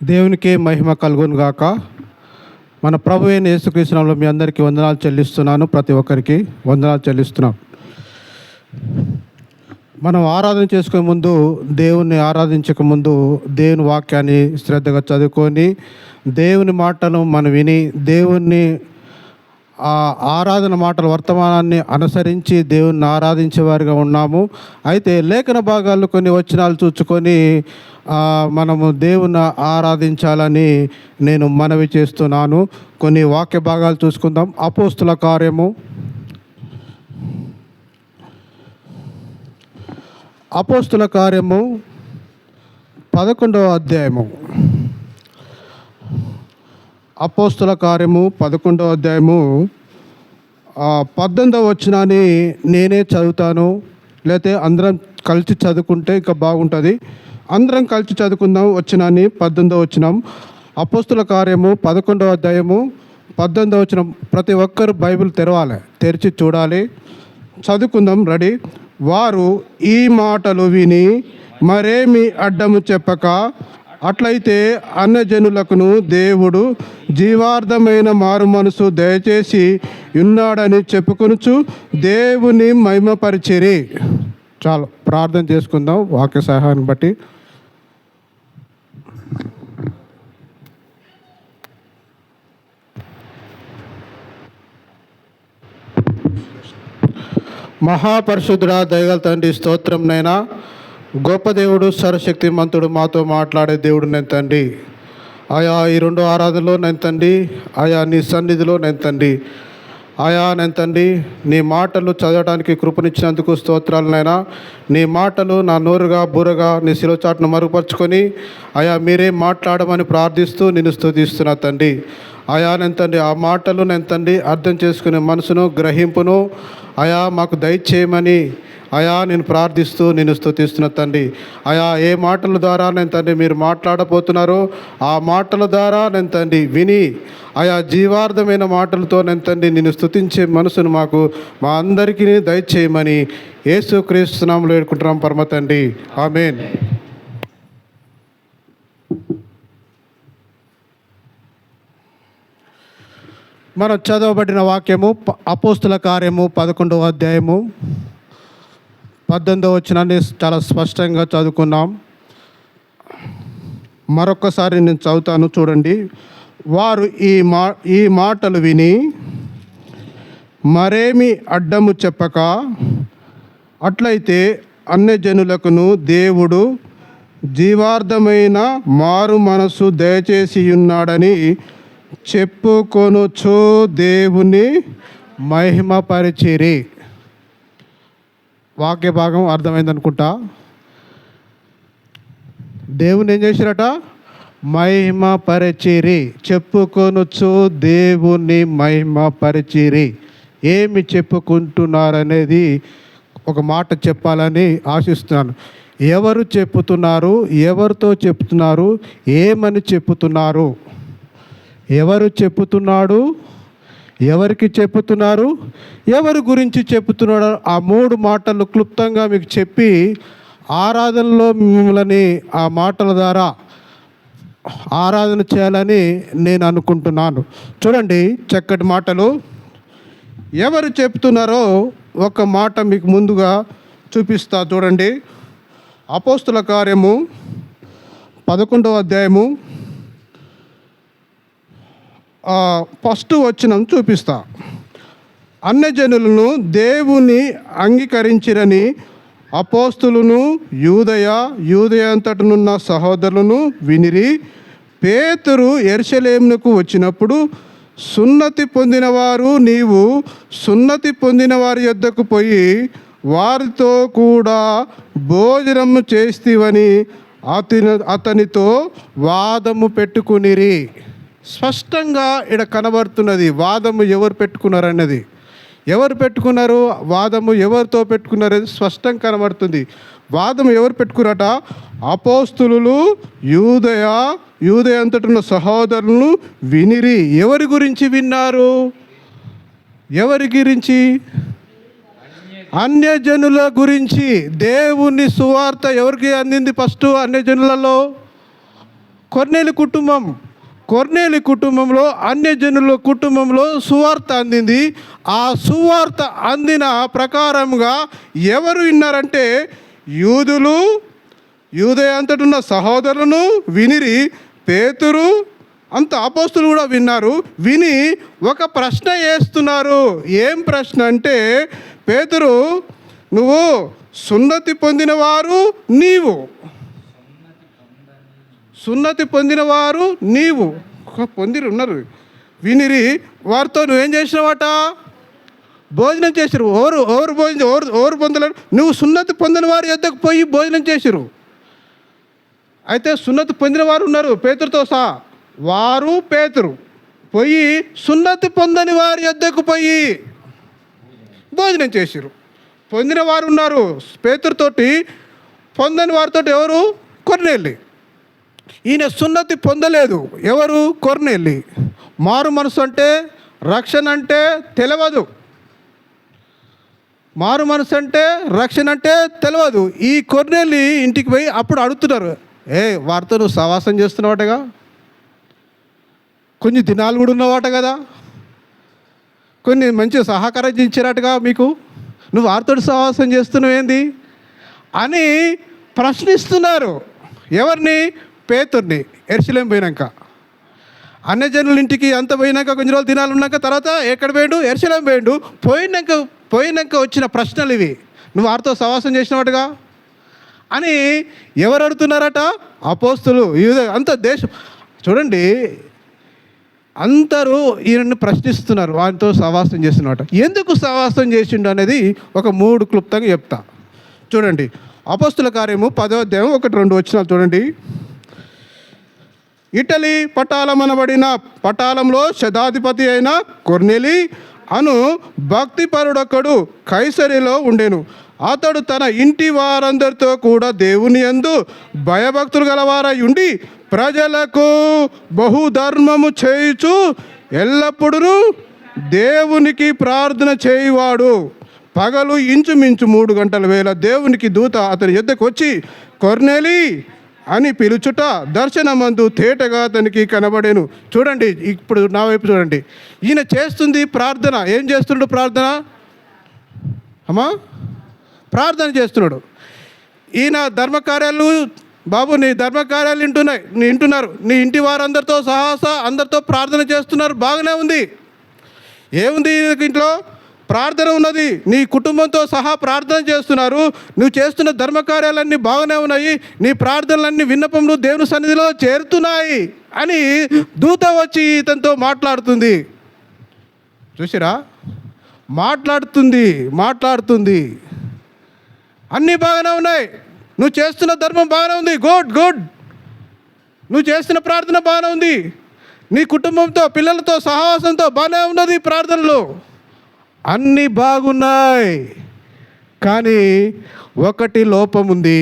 దేవునికి మహిమ కలుగును గాక. మన ప్రభు అయిన యేసుక్రీస్తు నామములో మీ అందరికీ వందనాలు చెల్లిస్తున్నాను. ప్రతి ఒక్కరికి వందనాలు చెల్లిస్తున్నాం. మనం ఆరాధన చేసుకునే ముందు, దేవుణ్ణి ఆరాధించక ముందు దేవుని వాక్యాన్ని శ్రద్ధగా చదువుకొని దేవుని మాటను మనం విని దేవుణ్ణి ఆరాధన మాటల వర్తమానాన్ని అనుసరించి దేవుణ్ణి ఆరాధించేవారిగా ఉన్నాము. అయితే లేఖన భాగాలు కొన్ని వచనాలు చూసుకొని మనము దేవుని ఆరాధించాలని నేను మనవి చేస్తున్నాను. కొన్ని వాక్య భాగాలు చూసుకుందాం. అపోస్తుల కార్యము 11వ అధ్యాయము. అపోస్తుల కార్యము 11వ అధ్యాయము 18వ వచనాన్ని నేనే చదువుతాను, లేకపోతే అందరం కలిసి చదువుకుంటే ఇంకా బాగుంటుంది. అందరం కలిసి చదువుకుందాం. వచనాన్ని 18వ వచనం, అపోస్తుల కార్యము 11వ అధ్యాయము 18వ వచనం. ప్రతి ఒక్కరు బైబిల్ తెరవాలి, తెరిచి చూడాలి. చదువుకుందాం. రెడీ? వారు ఈ మాటలు విని మరేమి అడ్డము చెప్పక, అట్లయితే అన్యజనులకును దేవుడు జీవార్థమైన మారు మనసు దయచేసి ఉన్నాడని చెప్పుకొనుచు దేవుని మహిమపరిచిరి. చాలు, ప్రార్థన చేసుకుందాం వాక్య సహాయాన్ని బట్టి. మహాపరిశుద్ధుడా, దయగల తండ్రి, స్తోత్రం నైనా. గొప్ప దేవుడు, సర్వశక్తిమంతుడు, మాతో మాట్లాడే దేవుడు నేను తండ్రి. ఆయా ఈ 2 ఆరాధనలో నేను తండ్రి, ఆయా నీ సన్నిధిలో నేను తండ్రి, ఆయా నేను తండ్రి నీ మాటలు చదవడానికి కృపనిచ్చినందుకు స్తోత్రాలనైనా. నీ మాటలు నా నోరుగా బూరగా నీ శిలోచాటును మరుగుపరుచుకొని ఆయా మీరే మాట్లాడమని ప్రార్థిస్తూ నిన్ను స్తుతిస్తున్నా తండ్రి. ఆయా నేను తండ్రి ఆ మాటలు నేను తండ్రి అర్థం చేసుకునే మనసును, గ్రహింపును ఆయా మాకు దయచేయమని ఆయా నేను ప్రార్థిస్తూ నేను స్తుతిస్తున్న తండ్రి. ఆయా ఏ మాటల ద్వారా నేను తండ్రి మీరు మాట్లాడబోతున్నారో ఆ మాటల ద్వారా నేను తండ్రి విని ఆయా జీవార్థమైన మాటలతో నేను తండ్రి నేను స్తుతించే మనసును మాకు మా అందరికీ దయచేయమని యేసుక్రీస్తు నామములో వేడుకుంటున్నాం పరమ తండ్రి. ఆమేన్. మనం చదవబడిన వాక్యము అపోస్తుల కార్యము 11వ అధ్యాయము 18వ వచనాన్ని చాలా స్పష్టంగా చదువుకున్నాం. మరొకసారి నేను చదువుతాను, చూడండి. వారు ఈ మాటలు విని మరేమి అడ్డము చెప్పక, అట్లయితే అన్యజనులకును దేవుడు జీవార్థమైన మారు మనసు దయచేసి ఉన్నాడని చెప్పుకొనుచు దేవుని మహిమపరిచిరి. వాక్య భాగం అర్థమైంది అనుకుంటా. దేవుని ఏం చేసిరట? మహిమపరిచిరి. చెప్పుకొనుచు దేవుని మహిమపరిచిరి. ఏమి చెప్పుకుంటున్నారనేది ఒక మాట చెప్పాలని ఆశిస్తున్నాను. ఎవరు చెప్పుతున్నారు? ఎవరితో చెప్తున్నారు? ఏమని చెప్పుతున్నారు? ఎవరు చెప్పుతున్నాడు? ఎవరికి చెప్పుతున్నారు? ఎవరి గురించి చెప్పుతున్నాడు? ఆ 3 మాటలు క్లుప్తంగా మీకు చెప్పి ఆరాధనలో మిమ్మల్ని ఆ మాటల ద్వారా ఆరాధన చేయాలని నేను అనుకుంటున్నాను. చూడండి, చక్కటి మాటలు. ఎవరు చెప్తున్నారో ఒక మాట మీకు ముందుగా చూపిస్తా. చూడండి, అపోస్తుల కార్యము 11వ అధ్యాయము ఫస్ట్ వచనం చూపిస్తా. అన్యజనులను దేవుని అంగీకరించిరని అపోస్తులను యూదయ అంతటనున్న సహోదరులను వినిరి. పేతురు యెరూషలేమునకు వచ్చినప్పుడు, సున్నతి పొందినవారు నీవు సున్నతి పొందిన వారి యొద్దకు పోయి వారితో కూడా భోజనము చేస్తీవని అతనితో వాదము పెట్టుకునిరి. స్పష్టంగా ఇక్కడ కనబడుతున్నది వాదము ఎవరు పెట్టుకున్నారన్నది. ఎవరు పెట్టుకున్నారు? వాదము ఎవరితో పెట్టుకున్నారు? స్పష్టంగా కనబడుతుంది. వాదము ఎవరు పెట్టుకున్నారట? అపోస్తులు యూదయ అంతటున్న సహోదరులను వినిరి. ఎవరి గురించి విన్నారు? ఎవరి గురించి? అన్యజనుల గురించి. దేవుని సువార్త ఎవరికి అందింది? ఫస్ట్ అన్యజనులలో కొర్నేలి కుటుంబంలో అన్యజనుల కుటుంబంలో సువార్త అందింది. ఆ సువార్త అందిన ప్రకారంగా ఎవరు విన్నారంటే యూదయ అంతటున్న సహోదరులను వినిరి. పేతురు అంత అపోస్తులు కూడా విన్నారు. విని ఒక ప్రశ్న వేస్తున్నారు. ఏం ప్రశ్న అంటే, పేతురు, నువ్వు సున్నతి పొందినవారు నీవు పొందిరు ఉన్నారు. వినిరి వారితో నువ్వేం చేసినవాట? భోజనం చేసిరు. ఓరు పొందలేరు. నువ్వు సున్నతి పొందిన వారి యొద్దకు పోయి భోజనం చేసిరు. అయితే సున్నతి పొందిన వారు ఉన్నారు పేతురుతో సహా. పేతురు పోయి సున్నతి పొందని వారి యొద్దకు పోయి భోజనం చేసిరు. పొందిన వారు ఉన్నారు పేతురుతోటి, పొందని వారితో ఎవరు? కొర్నేలి. ఈయన సున్నతి పొందలేదు. ఎవరు? కొర్నేలి. మారు మనసు అంటే, రక్షణ అంటే తెలియదు. రక్షణ అంటే తెలియదు. ఈ కొర్నేలి ఇంటికి పోయి అప్పుడు అడుగుతున్నారు, వారితో నువ్వు సహవాసం చేస్తున్నావాటగా, కొన్ని దినాలు కూడా ఉన్నవాట కదా, కొన్ని మంచి సహకారం ఇచ్చారటగా మీకు, నువ్వు వారితో సహవాసం చేస్తున్నావేంది అని ప్రశ్నిస్తున్నారు. ఎవరిని? పేతుర్ని. ఎరుషలేం పోయినాక, అన్యజనుల ఇంటికి అంత పోయినాక కొన్ని రోజులు దినాలు ఉన్నాక తర్వాత ఎక్కడ పోయిండు? ఎరుషలేం పోయిండు. పోయినాక వచ్చిన ప్రశ్నలు ఇవి. నువ్వు వారితో సహవాసం చేసినవాటుగా అని ఎవరు అడుగుతున్నారట? అపోస్తులు. అంత దేశం చూడండి, అందరూ ఈయనను ప్రశ్నిస్తున్నారు. వారితో సహవాసం చేస్తున్నమాట. ఎందుకు సహవాసం చేసిండు అనేది ఒక 3 క్లుప్తంగా చెప్తా. చూడండి, అపోస్తుల కార్యము 10వ అధ్యాయం 1-2 వచనాలు చూడండి. ఇటలీ పటాలమనబడిన పటాలంలో శతాధిపతి అయిన కొర్నేలి అను భక్తిపరుడొకడు కైసరిలో ఉండెను. అతడు తన ఇంటి వారందరితో కూడా దేవుని యందు భయభక్తులు గలవారై ఉండి ప్రజలకు బహుధర్మము చేయుచు ఎల్లప్పుడూ దేవునికి ప్రార్థన చేయువాడు. పగలు ఇంచుమించు 3 గంటల వేళ దేవునికి దూత అతని యొద్దకు వచ్చి, కొర్నేలి అని పిలుచుట దర్శనమందు తేటగా అతనికి కనబడేను. చూడండి, ఇప్పుడు నా వైపు చూడండి. ఈయన చేస్తుంది ప్రార్థన. ఏం చేస్తున్నాడు? ప్రార్థన చేస్తున్నాడు. ఈయన ధర్మకార్యాలు, బాబు నీ ధర్మకార్యాలు వింటున్నారు. నీ ఇంటి వారందరితో అందరితో ప్రార్థన చేస్తున్నారు. బాగానే ఉంది. ఏముంది ఇంట్లో? ప్రార్థన ఉన్నది. నీ కుటుంబంతో సహా ప్రార్థన చేస్తున్నారు. నువ్వు చేస్తున్న ధర్మకార్యాలన్నీ బాగానే ఉన్నాయి. నీ ప్రార్థనలన్నీ విన్నపములు దేవుని సన్నిధిలో చేరుతున్నాయి అని దూత వచ్చి ఇతనితో మాట్లాడుతుంది. చూసిరా, మాట్లాడుతుంది. అన్నీ బాగానే ఉన్నాయి. నువ్వు చేస్తున్న ధర్మం బాగానే ఉంది. గుడ్. నువ్వు చేస్తున్న ప్రార్థన బాగానే ఉంది. నీ కుటుంబంతో, పిల్లలతో, సహవాసంతో బాగానే ఉన్నది. ప్రార్థనలు అన్నీ బాగున్నాయి. కానీ ఒకటి లోపం ఉంది.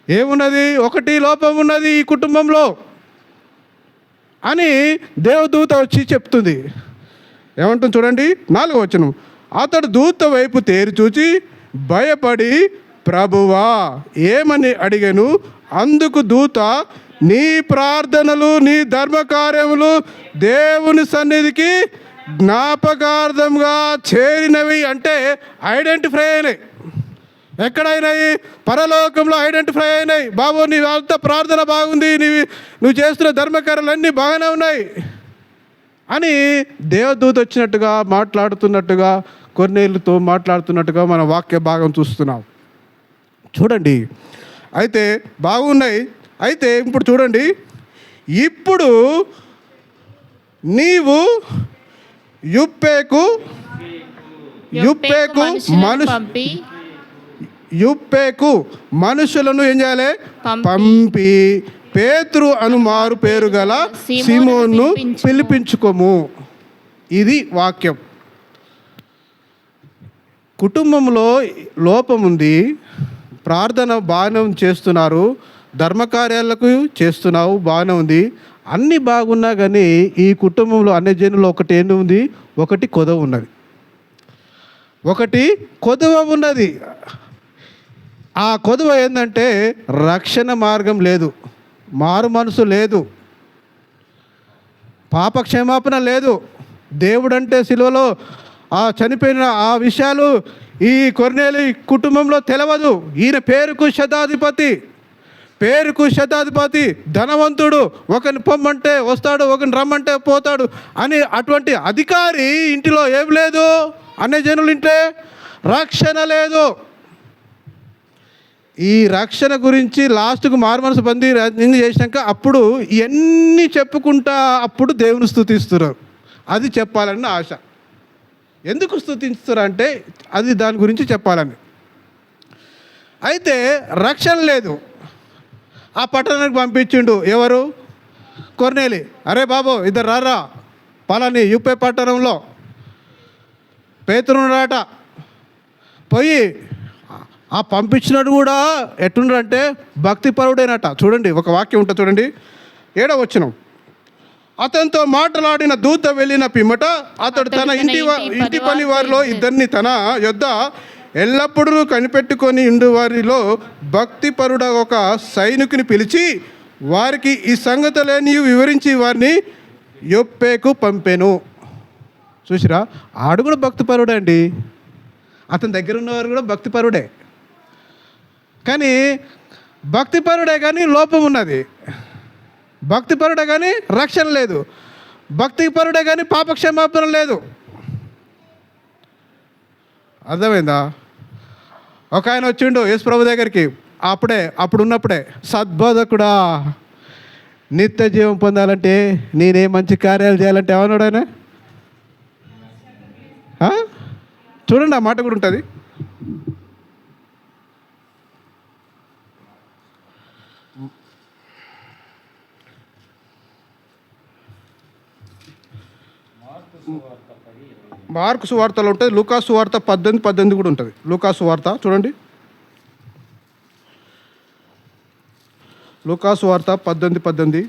ఏమున్నది? ఒకటి లోపం ఉన్నది ఈ కుటుంబంలో అని దేవదూత వచ్చి చెప్తుంది. ఏమంటుంది చూడండి, 4వ వచనం. అతడు దూత వైపు తేరి చూచి భయపడి, ప్రభువా ఏమని అడిగాను. అందుకు దూత, నీ ప్రార్థనలు, నీ ధర్మకార్యములు దేవుని సన్నిధికి జ్ఞాపకార్థంగా చేరినవి. అంటే ఐడెంటిఫై అయినాయి. ఎక్కడైనాయి? పరలోకంలో ఐడెంటిఫై అయినాయి. బాబు నీ అంత ప్రార్థన బాగుంది, నువ్వు చేస్తున్న ధర్మకార్యాలన్నీ బాగానే ఉన్నాయి అని దేవదూత వచ్చినట్టుగా మాట్లాడుతున్నట్టుగా, కొర్నేలితో మాట్లాడుతున్నట్టుగా మన వాక్య భాగం చూస్తున్నాం. చూడండి, అయితే బాగున్నాయి. అయితే ఇప్పుడు చూడండి, ఇప్పుడు నీవు యుప్పేకు మనుషులను ఏం చేయాలి? పంపి పేతురు అను మారు పేరు గల సీమోను పిలిపించుకోము. ఇది వాక్యం. కుటుంబంలో లోపం ఉంది. ప్రార్థన బాగానే చేస్తున్నారు, ధర్మకార్యాలకు చేస్తున్నావు, బాగానే ఉంది, అన్నీ బాగున్నా కానీ ఈ కుటుంబంలో అన్యజనులు ఒకటి ఏంటి ఉంది? ఒకటి కొదవ ఉన్నది. ఆ కొదవ ఏంటంటే రక్షణ మార్గం లేదు. మారు మనసు లేదు, పాప క్షమాపణ లేదు. దేవుడంటే సిలువలో ఆ చనిపోయిన ఆ విషయాలు ఈ కొర్నేలి కుటుంబంలో తెలియదు. ఈయన పేరుకు శతాధిపతి, ధనవంతుడు, ఒకరిని పొమ్మంటే వస్తాడు, ఒకరిని రమ్మంటే పోతాడు అని అటువంటి అధికారి ఇంటిలో ఏం లేదు. అనే జనులు ఇంటే రక్షణ లేదు. ఈ రక్షణ గురించి లాస్ట్కు మారుమనసు పొంది చేసినాక అప్పుడు ఇవన్నీ చెప్పుకుంటా అప్పుడు దేవుని స్తుతిస్తున్నారు. అది చెప్పాలని ఆశ. ఎందుకు స్తుతిస్తారు అంటే అది దాని గురించి చెప్పాలని. అయితే రక్షణ లేదు. ఆ పట్టణానికి పంపించిండు ఎవరు? కొర్నేలి. అరే బాబు ఇద్దరు రారా, పలాని యూపే పట్టణంలో పేతురున్నాడట. పోయి ఆ పంపించినట్టు కూడా ఎట్లున్నాడంటే భక్తిపరుడేనట. చూడండి, ఒక వాక్యం ఉంటుంది చూడండి, 7వ వచనం. అతనితో మాట్లాడిన దూత వెళ్ళిన పిమ్మట అతడు తన ఇంటి పని వారిలో ఇద్దరిని తన యొద్ద ఎల్లప్పుడూ కనిపెట్టుకొని ఉండు వారిలో భక్తిపరుడ ఒక సైనికుని పిలిచి వారికి ఈ సంగతులన్నీ వివరించి వారిని యొప్పేకు పంపెను. చూసిరా, ఆడు కూడా భక్తిపరుడే అండి. అతని దగ్గర ఉన్నవారు కూడా భక్తిపరుడే. కానీ భక్తిపరుడే కానీ లోపం ఉన్నది. భక్తిపరుడే కానీ రక్షణ లేదు. భక్తిపరుడే కానీ పాపక్షమాపణ లేదు. అర్థమైందా? ఒక ఆయన వచ్చిండు యేసు ప్రభు దగ్గరికి. అప్పుడున్నప్పుడే, సద్బోధకుడా, నిత్య జీవం పొందాలంటే నేనే మంచి కార్యాలు చేయాలంటే ఏమన్నాడు ఆయన? చూడండి, ఆ మాట కూడా ఉంటుంది. మార్కు సువార్తలో ఉంటుంది, లూకా సువార్త 18 కూడా ఉంటుంది. లూకా సువార్త చూడండి, లూకా సువార్త 18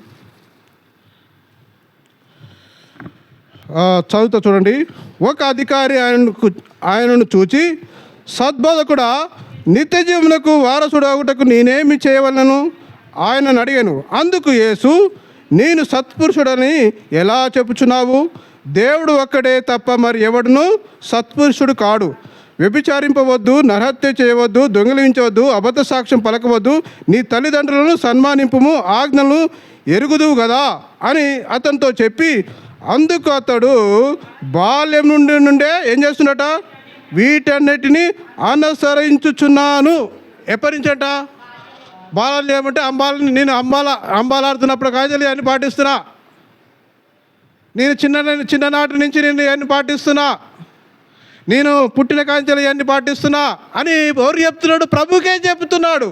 చదువుతా చూడండి. ఒక అధికారి ఆయనను చూచి, సద్బోధకుడా, నిత్య జీవనకు వారసుడు అగుటకు నేనేమి చేయవలను ఆయనను అడిగాను. అందుకు యేసు, నేను సత్పురుషుడని ఎలా చెప్పుచున్నావు? దేవుడు ఒక్కడే తప్ప మరి ఎవడును సత్పురుషుడు కాడు. వ్యభిచారింపవద్దు, నరహత్య చేయవద్దు, దొంగిలించవద్దు, అబద్ధ సాక్ష్యం పలకవద్దు, నీ తల్లిదండ్రులను సన్మానింపుము, ఆజ్ఞలు ఎరుగుదువు కదా అని అతనితో చెప్పి, అందుకు అతడు బాల్యం నుండే ఏం చేస్తున్నట? వీటన్నిటిని అనుసరించుచున్నాను. ఎప్పటించట? బాల్యం ఏమంటే నేను అంబాలాడుతున్నప్పుడు కాజలి అని పాటిస్తున్నా. నేను చిన్ననాటి నుంచి నేను ఇవన్నీ పాటిస్తున్నా. నేను పుట్టిన కాంచెలు ఇవన్నీ పాటిస్తున్నా అని ఎవరు చెప్తున్నాడు? ప్రభుకే చెప్తున్నాడు.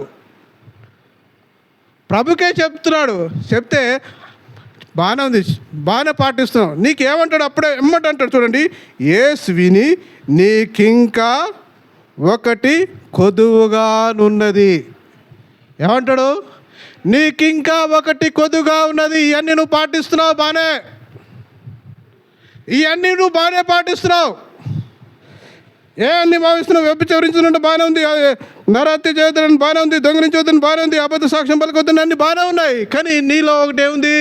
చెప్తే బాగానే ఉంది, బాగానే పాటిస్తున్నావు. నీకేమంటాడు? అప్పుడే ఎమ్మంటాడు చూడండి, యేసు విని నీకింకా ఒకటి కొదువుగానున్నది. ఏమంటాడు? నీకింకా ఒకటి కొదువుగా ఉన్నది. ఇవన్నీ నువ్వు పాటిస్తున్నావు బాగానే, ఇవన్నీ నువ్వు బాగానే పాటిస్తున్నావు. అన్నీ భావిస్తున్నావు? వ్యభిచరించినట్టు బాగానే ఉంది, నరహత్య చేయొద్దని బాగానే ఉంది, దొంగిలించవద్దని బాగానే ఉంది, అబద్ధ సాక్ష్యం పలకొద్దని అన్నీ బాగానే ఉన్నాయి. కానీ నీలో ఒకటి ఏముంది?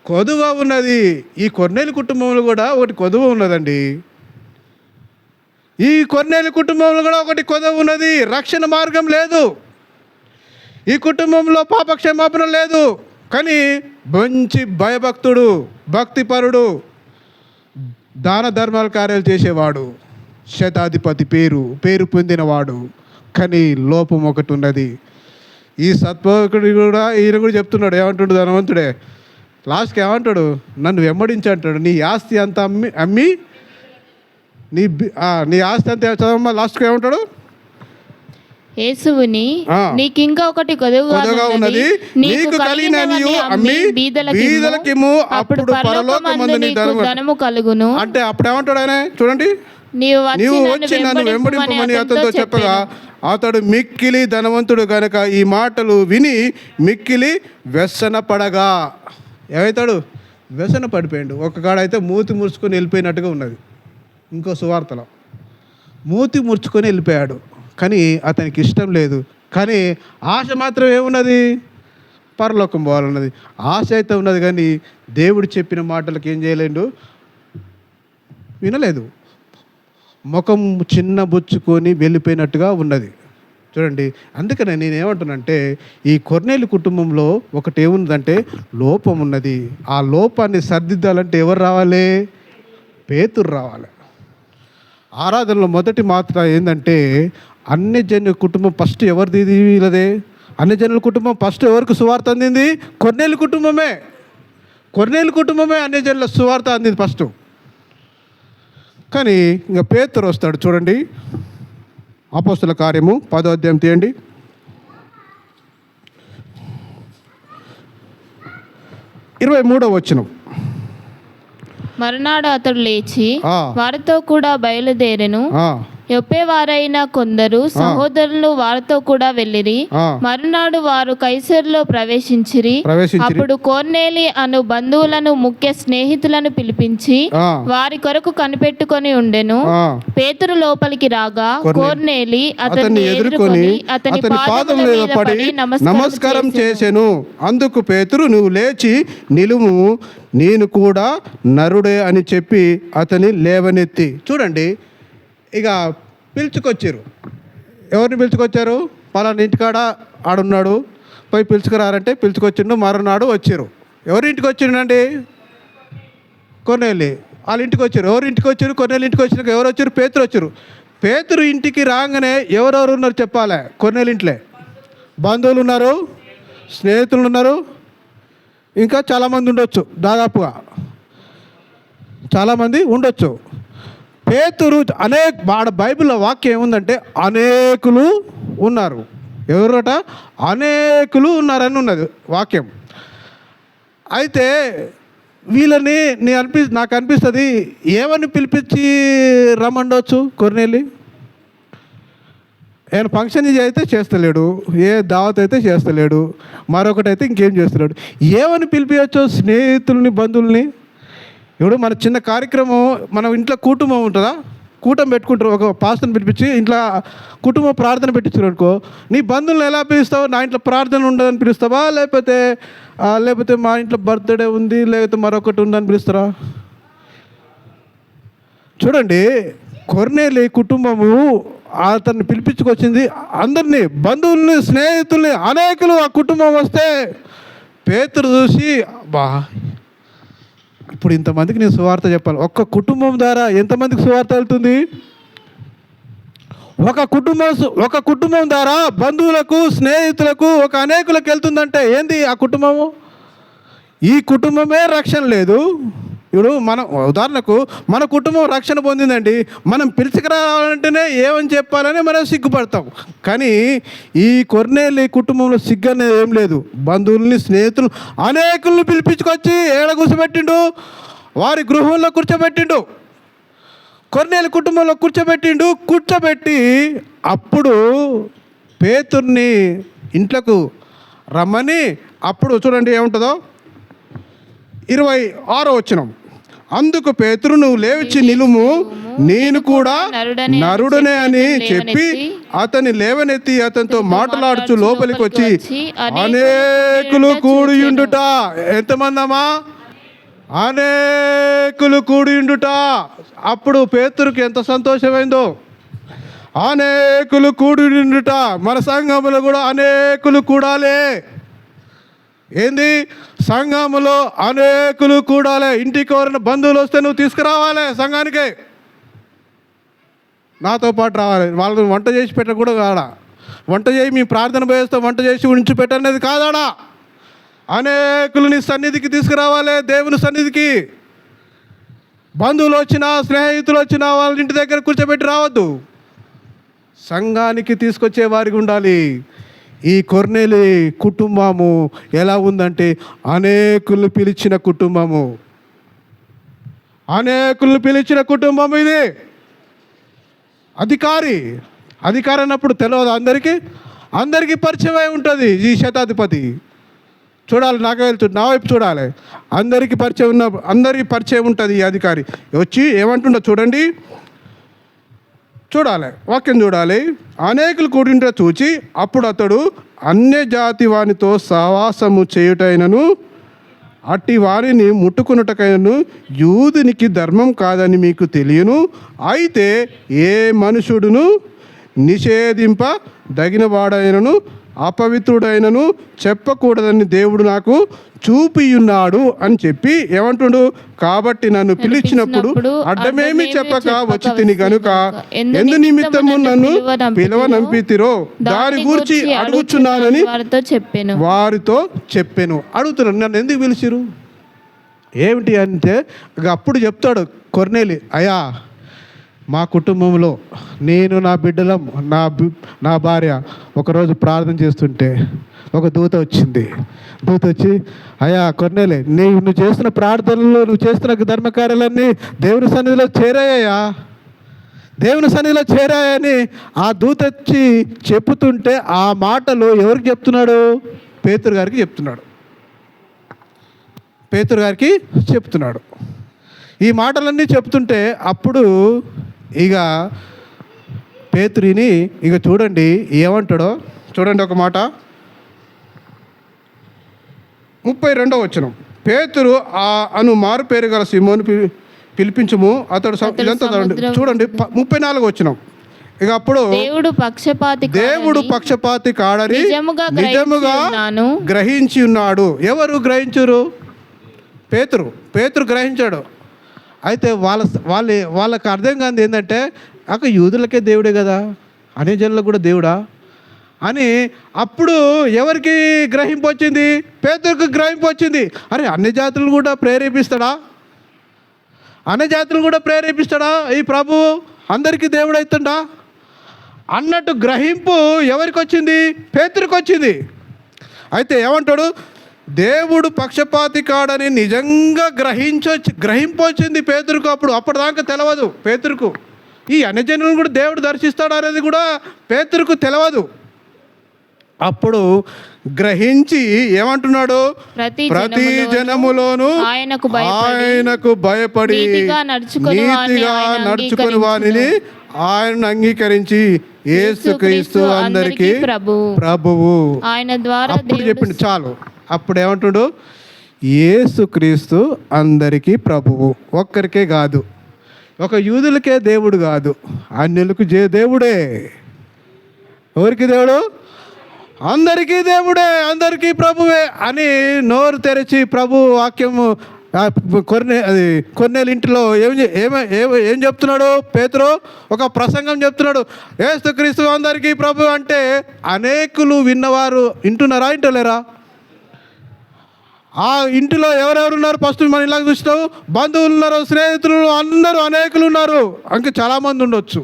కొదువ ఉన్నది. ఈ కొర్నేలి కుటుంబంలో కూడా ఒకటి కొదువ ఉన్నదండి. ఈ కొర్నేలి కుటుంబంలో కూడా ఒకటి కొదువ ఉన్నది. రక్షణ మార్గం లేదు. ఈ కుటుంబంలో పాప క్షమాపణ లేదు. కానీ మంచి భయభక్తుడు, భక్తిపరుడు, దాన ధర్మాల కార్యాలు చేసేవాడు, శతాధిపతి పేరు పొందినవాడు. కానీ లోపం ఒకటి ఉన్నది. ఈ సత్వకుడు కూడా ఈయన కూడా చెప్తున్నాడు. ఏమంటాడు ధనవంతుడే? లాస్ట్కి ఏమంటాడు? నన్ను వెంబడించి అంటాడు. నీ ఆస్తి అంతా అమ్మి నీ ఆస్తి అంతా చదవమ్మా. లాస్ట్కి ఏమంటాడు? యేసువుని నీకింకా ఒకటి కొదువుగా ఉన్నది, నీకు కలిగినవి అమ్మి బీదలకిమ్ము, అప్పుడు పరలోకమందు నీ ధనము కలుగును. అంటే అప్పుడు ఏమంటాడు ఆయన? చూడండి, నీవు వచ్చి నన్ను వెంబడింపమని అతనితో చెప్పగా అతడు మిక్కిలి ధనవంతుడు గనక ఈ మాటలు విని మిక్కిలి వ్యసన పడగా ఏమవుతాడు? వ్యసన పడిపోయాడు. ఒక కాడైతే మూతి ముడుచుకొని వెళ్ళిపోయినట్టుగా ఉన్నది. ఇంకో సువార్తలో మూతి ముడుచుకొని వెళ్ళిపోయాడు. కానీ అతనికి ఇష్టం లేదు. కానీ ఆశ మాత్రం ఏమున్నది? పరలోకం పోవాలన్నది ఆశ అయితే ఉన్నది, కానీ దేవుడు చెప్పిన మాటలకు ఏం చేయలేడు, వినలేదు. ముఖం చిన్న బుచ్చుకొని వెళ్ళిపోయినట్టుగా ఉన్నది. చూడండి, అందుకనే నేనేమంటున్నానంటే ఈ కొర్నేలు కుటుంబంలో ఒకటి ఏముందంటే లోపం ఉన్నది. ఆ లోపాన్ని సర్దిద్దాలంటే ఎవరు రావాలి? పేతురు రావాలి. ఆరాధనలో మొదటి మాత్ర ఏంటంటే అన్యజనుల కుటుంబం ఫస్ట్ ఎవరిది? వీళ్ళదే. అన్యజనుల కుటుంబం ఫస్ట్ ఎవరికి సువార్త అందింది? కొర్నేలు కుటుంబమే. కొర్నేలు కుటుంబమే అన్యజనుల సువార్త అందింది ఫస్ట్. కానీ ఇంకా పేతురు వస్తాడు. చూడండి, అపోస్తుల కార్యము 10వ అధ్యాయం తీయండి. 23వ వచనం. మరునాడు అతడు లేచి వారితో కూడా బయలుదేరెను. యొప్పేవారైన కొందరు సహోదరులు వారితో కూడా వెళ్ళిరి. మరునాడు వారు కైసరులో ప్రవేశించిరి. అప్పుడు కొర్నేలి అను బంధువులను ముఖ్య స్నేహితులను పిలిపించి వారి కొరకు కనిపెట్టుకొని ఉండెను. పేతురు లోపలికి రాగా కొర్నేలి అతన్ని ఎదుర్కొని అతని పాదముల మీద పడి నమస్కారం చేసెను. అందుకు పేతురు, నువ్వు లేచి నిలుము, నేను కూడా నరుడే అని చెప్పి అతని లేవనెత్తి. చూడండి, ఇక పిలుచుకొచ్చారు. ఎవరిని పిలుచుకొచ్చారు? పలానా ఇంటికాడ ఆడున్నాడు, పోయి పిలుచుకురారంటే పిలుచుకొచ్చిండు. మరునాడు వచ్చారు. ఎవరి ఇంటికి వచ్చిండండి? కొర్నేలి వాళ్ళ ఇంటికి వచ్చారు. ఎవరి ఇంటికి వచ్చారు? కొర్నేలి ఇంటికి వచ్చినాక ఎవరు వచ్చారు? పేతురు వచ్చారు. పేతురు ఇంటికి రాగానే ఎవరెవరు ఉన్నారు చెప్పాలి? కొర్నేలి ఇంట్లో బంధువులు ఉన్నారు, స్నేహితులు ఉన్నారు, ఇంకా చాలామంది ఉండొచ్చు, దాదాపుగా చాలామంది ఉండొచ్చు. పేతురు బైబిల్లో వాక్యం ఏముందంటే అనేకులు ఉన్నారు. ఎవరట? అనేకులు ఉన్నారని ఉన్నది వాక్యం. అయితే వీళ్ళని నాకు అనిపిస్తుంది ఏమని పిలిపించి రమ్మండవచ్చు కొర్నేలి? ఆయన ఫంక్షన్ అయితే చేస్తలేడు, ఏ దావత్ అయితే చేస్తలేడు, మరొకటి అయితే ఇంకేం చేస్తలేడు. ఏమని పిలిపించవచ్చు స్నేహితుల్ని, బంధువుల్ని? ఇప్పుడు మన చిన్న కార్యక్రమం, మనం ఇంట్లో కుటుంబం ఉంటుందా, కూటమి పెట్టుకుంటారు, ఒక పాస్టర్ని పిలిపించి ఇంట్లో కుటుంబ ప్రార్థన పెట్టించారు అనుకో, నీ బంధువులను ఎలా పిలుస్తావు? నా ఇంట్లో ప్రార్థన ఉండదని పిలుస్తావా, లేకపోతే మా ఇంట్లో బర్త్డే ఉంది, లేకపోతే మరొకటి ఉందని పిలుస్తారా? చూడండి, కొర్నేలి కుటుంబము అతన్ని పిలిపించుకొచ్చింది అందరినీ, బంధువుల్ని, స్నేహితుల్ని, అనేకులు. ఆ కుటుంబం వస్తే పేతురు చూసి, బా ఇప్పుడు ఇంతమందికి నేను సువార్త చెప్పాలి. ఒక్క కుటుంబం ద్వారా ఎంతమందికి సువార్త వెళ్తుంది? ఒక కుటుంబం ద్వారా బంధువులకు, స్నేహితులకు, ఒక అనేకులకు వెళ్తుందంటే ఏంది ఆ కుటుంబము? ఈ కుటుంబమే రక్షణ లేదు. ఇప్పుడు ఉదాహరణకు మన కుటుంబం రక్షణ పొందిందండి, మనం పిలుచుకురావాలంటేనే ఏమని చెప్పాలని మనం సిగ్గుపడతాం. కానీ ఈ కొర్నేలి కుటుంబంలో సిగ్గు అనేది ఏం లేదు. బంధువుల్ని, స్నేహితులు, అనేకుల్ని పిలిపించుకొచ్చి ఏడ కూర్చోబెట్టిండు? వారి గృహంలో కూర్చోబెట్టిండు. కొర్నేలి కుటుంబంలో కూర్చోబెట్టి అప్పుడు పేతుర్ని ఇంట్లోకి రమ్మని, అప్పుడు చూడండి ఏముంటుందో, 26వ వచనం. అందుకు పేతురు, నువ్వు లేచి నిలుము, నేను కూడా నరుడనే అని చెప్పి అతని లేవనెత్తి అతనితో మాట్లాడుచు లోపలికి వచ్చి అనేకులు కూడియుండుట. ఎంతమంది అమ్మా? అనేకులు కూడియుండుట. అప్పుడు పేతురుకి ఎంత సంతోషమైందో. అనేకులు కూడియుండుట. మన సంఘములో కూడా అనేకులు కూడాలి. ఏంది? సంఘములో అనేకులు కూడాలి. ఇంటికి ఎవరైనా బంధువులు వస్తే నువ్వు తీసుకురావాలి, సంఘానికి నాతో పాటు రావాలి. వాళ్ళని వంట చేసి పెట్టకూడదు కాడా, వంట చేయి మీ ప్రార్థన పోయేస్తే వంట చేసి ఉంచి పెట్టనేది కాదాడా. అనేకులు నీ సన్నిధికి తీసుకురావాలి, దేవుని సన్నిధికి. బంధువులు వచ్చినా, స్నేహితులు వచ్చినా వాళ్ళ ఇంటి దగ్గర కూర్చోబెట్టి రావద్దు, సంఘానికి తీసుకొచ్చే వారికి ఉండాలి. ఈ కొర్నేలి కుటుంబము ఎలా ఉందంటే అనేకులను పిలిచిన కుటుంబము. అనేకులను పిలిచిన కుటుంబం ఇది. అధికారి అన్నప్పుడు తెలియదు అందరికీ పరిచయం ఉంటుంది. ఈ శతాధిపతి చూడాలి, నా వైపు చూడాలి. అందరికీ పరిచయం ఉంటుంది ఈ అధికారి. వచ్చి ఏమంటుండో చూడండి. చూడాలి, వాక్యం చూడాలి. అనేకులు కూడింట చూచి అప్పుడు అతడు అన్యజాతి వానితో సహవాసము చేయుటైనను అట్టి వారిని ముట్టుకున్నటకైనను యూదునికి ధర్మం కాదని మీకు తెలియను. అయితే ఏ మనుషుడును నిషేధింపదగినవాడైనను అపవిత్రుడైనను చెప్పకూడదని దేవుడు నాకు చూపియున్నాడు అని చెప్పి ఏమంటుడు, కాబట్టి నన్ను పిలిచినప్పుడు అడ్డమేమి చెప్పక వచ్చి తిని గనుక ఎందు నిమిత్తము నన్ను పిలవనంపితిరో దాని గురించి అడుగుచున్నానని వారితో చెప్పాను. అడుగుతున్నాను, నన్ను ఎందుకు పిలిచిరు ఏమిటి అంటే అప్పుడు చెప్తాడు కొర్నేలి, అయ్యా మా కుటుంబంలో నేను నా బిడ్డలం నా భార్య ఒకరోజు ప్రార్థన చేస్తుంటే ఒక దూత వచ్చింది. దూత వచ్చి, అయ్యా కొర్నేలే, నువ్వు చేస్తున్న ప్రార్థనలో నువ్వు చేస్తున్న ధర్మకార్యాలన్నీ దేవుని సన్నిధిలో చేరాయ్యా, దేవుని సన్నిధిలో చేరాయని ఆ దూత వచ్చి చెప్పుతుంటే ఆ మాటలు ఎవరికి చెప్తున్నాడు? పేతురు గారికి చెప్తున్నాడు. పేతురు గారికి చెప్తున్నాడు. ఈ మాటలన్నీ చెప్తుంటే అప్పుడు ఇక పేతురిని ఇక చూడండి ఏమంటాడో చూడండి. ఒక మాట 32వ వచనం, పేతురు అను మారు పేరు గల సిమోను పిలిపించుము అతడు ఇదంతా చూడండి. 34వ వచనం, ఇక అప్పుడు దేవుడు పక్షపాతి కాడని నిజముగా గ్రహించి ఉన్నాడు. ఎవరు గ్రహించరు? పేతురు గ్రహించాడు. అయితే వాళ్ళకి అర్థం కాదు ఏంటంటే అక్కడ యూదులకే దేవుడే కదా, అనే జనులకు కూడా దేవుడా అని. అప్పుడు ఎవరికి గ్రహింపు వచ్చింది? పేతురుకు గ్రహింపు వచ్చింది. అరే అన్ని జాతులు కూడా ప్రేరేపిస్తాడా? అన్ని జాతులు కూడా ప్రేరేపిస్తాడా ఈ ప్రభు? అందరికీ దేవుడు అవుతుండా అన్నట్టు గ్రహింపు ఎవరికి వచ్చింది? పేతురుకు వచ్చింది. అయితే ఏమంటాడు? దేవుడు పక్షపాతి కాడని నిజంగా గ్రహింపొచ్చింది పేతురుకు. అప్పటిదాకా తెలియదు పేతురుకు. ఈ అన్యజనులను కూడా దేవుడు దర్శిస్తాడు అనేది కూడా పేతురుకు తెలియదు. అప్పుడు గ్రహించి ఏమంటున్నాడు? ప్రతి జనములోను ఆయనకు భయపడి నీతిగా నడుచుకుని వారిని ఆయనను అంగీకరించి యేసుక్రీస్తు అందరికీ ప్రభువు ఆయన ద్వారా చెప్పింది. చాలు. అప్పుడు ఏమంటుడు? యేసుక్రీస్తు అందరికీ ప్రభువు, ఒక్కరికే కాదు, ఒక యూదులకే దేవుడు కాదు, అన్యులకు దేవుడే. ఎవరికి దేవుడు? అందరికీ దేవుడే, అందరికీ ప్రభువే అని నోరు తెరిచి ప్రభు వాక్యము కొన్నేళ్ళ ఇంటిలో ఏం చెప్తున్నాడు పేతురు? ఒక ప్రసంగం చెప్తున్నాడు. యేసుక్రీస్తు అందరికీ ప్రభు అంటే అనేకులు విన్నవారు వింటున్నారా? వింటలేరా? ఆ ఇంటిలో ఎవరెవరు ఉన్నారు? ఫస్ట్ మనం ఇలాగ చూసినావు, బంధువులు ఉన్నారు, స్నేహితులు అందరూ అనేకులు ఉన్నారు, ఇంకా చాలామంది ఉండొచ్చు.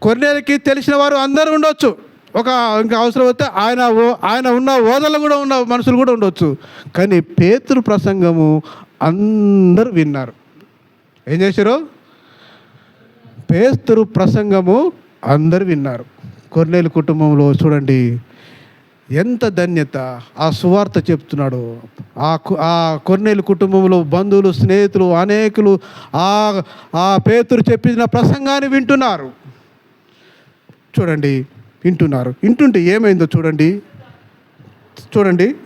కొన్నేళ్ళకి తెలిసిన వారు అందరూ ఉండొచ్చు. ఇంకా అవసరం వస్తే ఆయన ఉన్న హోదాలో కూడా ఉన్న మనుషులు కూడా ఉండొచ్చు. కానీ పేతురు ప్రసంగము అందరూ విన్నారు. ఏం చేశారు? పేతురు ప్రసంగము అందరూ విన్నారు. కొర్నేలు కుటుంబంలో చూడండి ఎంత ధన్యత. ఆ సువార్త చెప్తున్నాడు. ఆ కొర్నేలు కుటుంబంలో బంధువులు, స్నేహితులు అనేకులు ఆ పేతురు చెప్పిన ప్రసంగాన్ని వింటున్నారు. చూడండి, వింటుంటే ఏమైందో చూడండి.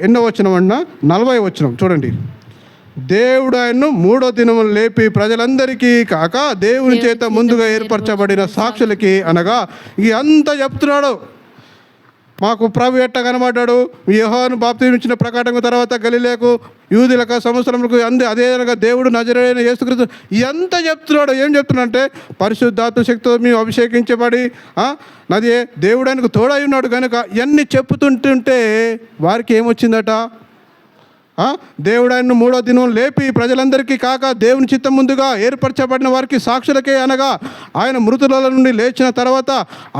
ఎన్నో వచనం అన్నా? 40వ వచనం చూడండి. దేవుడు ఆయన్ను 3వ దినము లేపి ప్రజలందరికీ కాక దేవుని చేత ముందుగా ఏర్పరచబడిన సాక్షులకి, అనగా ఇది అంతా చెప్తున్నాడు. మాకు ప్రభు ఎట్ట కనబడ్డాడు, యోహాను బాప్తిస్మం ప్రకటన తర్వాత గలిలేకు, యూదులకు, సంవత్సరములకు అదేవిధంగా దేవుడు నజరేయుడైన యేసుక్రీస్తు ఇదంతా చెప్తున్నాడు. ఏం చెప్తున్నాడంటే పరిశుద్ధాత్మ శక్తితో మేము అభిషేకించబడి నది దేవుడు ఆయనకు తోడై ఉన్నాడు కనుక ఇవన్నీ చెప్పుతుంటుంటే వారికి ఏమొచ్చిందట? దేవుడు ఆయన్ను 3వ దినం లేపి ప్రజలందరికీ కాక దేవుని చిత్తం ముందుగా ఏర్పరచబడిన వారికి సాక్షులకే, అనగా ఆయన మృతుల నుండి లేచిన తర్వాత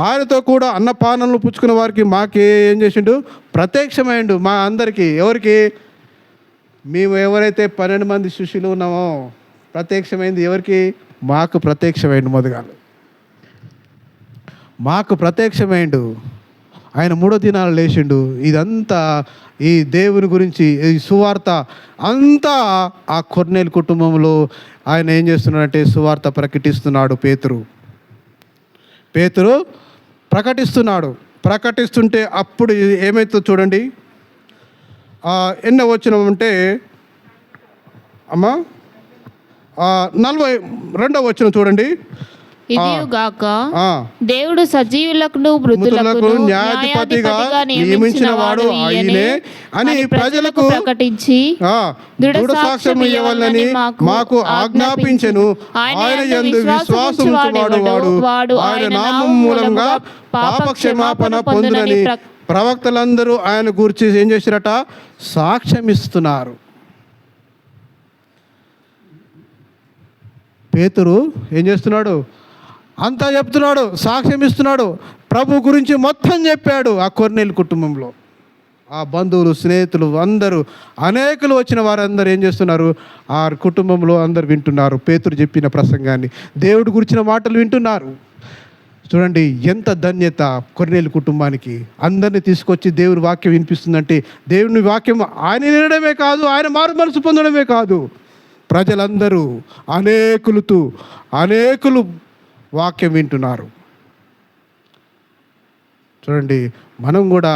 ఆయనతో కూడా అన్నపానములు పుచ్చుకున్న వారికి మాకే ఏం చేసిండు? ప్రత్యక్షమైండు. మా అందరికీ. ఎవరికి? మేము ఎవరైతే 12 మంది శిష్యులు ఉన్నామో ప్రత్యక్షమైంది ఎవరికి? మాకు ప్రత్యక్షమైండు. మొదగాలు మాకు ప్రత్యక్షమైండు. ఆయన 3వ దినాలు లేచిండు. ఇదంతా ఈ దేవుని గురించి ఈ సువార్త అంతా ఆ కొర్నేలు కుటుంబంలో ఆయన ఏం చేస్తున్నాడంటే సువార్త ప్రకటిస్తున్నాడు పేతురు. పేతురు ప్రకటిస్తుంటే అప్పుడు ఏమైతుందో చూడండి. ఎన్నో వచనం అమ్మా 42వ వచనం చూడండి. ఇదియుగాక దేవుడు సజీవులకు మృతులకు న్యాయాధిపతిగా నియమించిన వాడు ఆయనే అని ప్రజలకు ప్రకటించి దృఢ సాక్ష్యం ఇవ్వాలని మాకు ఆజ్ఞాపించెను. ఆయన యందు విశ్వాసం ఉంచువాడు ఆయన నామం మూలంగా పాప క్షమాపణ పొందునని ప్రవక్తలందరూ ఆయన గురించి ఏం చేశారట? సాక్ష్యం ఇస్తున్నారు. పేతురు ఏం చేస్తున్నాడు? అంతా చెప్తున్నాడు, సాక్ష్యం ఇస్తున్నాడు. ప్రభు గురించి మొత్తం చెప్పాడు. ఆ కొర్నేలు కుటుంబంలో ఆ బంధువులు, స్నేహితులు అందరూ, అనేకులు వచ్చిన వారందరూ ఏం చేస్తున్నారు? ఆ కుటుంబంలో అందరు వింటున్నారు పేతురు చెప్పిన ప్రసంగాన్ని, దేవుడి గురించిన మాటలు వింటున్నారు. చూడండి ఎంత ధన్యత కొర్నేలు కుటుంబానికి. అందరినీ తీసుకొచ్చి దేవుని వాక్యం వినిపిస్తుందంటే, దేవుని వాక్యం ఆయన వినడమే కాదు, ఆయన మారు మనసు పొందడమే కాదు, ప్రజలందరూ అనేకులు వాక్యం వింటున్నారు. చూడండి, మనం కూడా